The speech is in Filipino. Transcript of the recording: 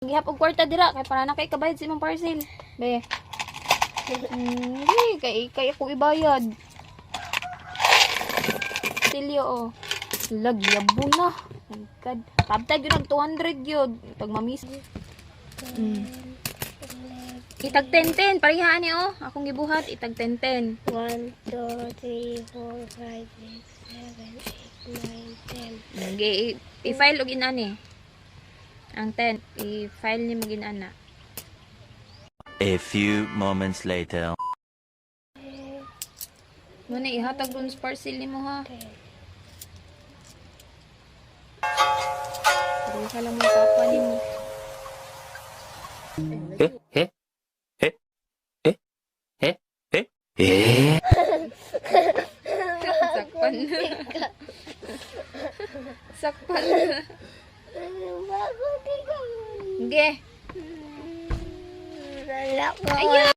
Gihap og kwarta dira kay para na kay kabayad sa imong parcel. Be. Kay ako ibayad. Silyo oh. Lagyabo na. My God. Tabtay yun ang 200 yun. Pag mamis. Itag 10-10. Parihaan niyo oh. Akong gibuhat. Itag 10-10. 1, 2, 3, 4, 5, 6, 7, 8, 9, 10. Okay. I-file og inani. Ang 10. I-file ni mo ginana. A few moments later. Muna ihatag dun sa parcel ni mo ha. Pari ka lang mo papa ni mo. Sakpan. Sakpan. Bago di ka. Ge. Lalak ko. Ayaw!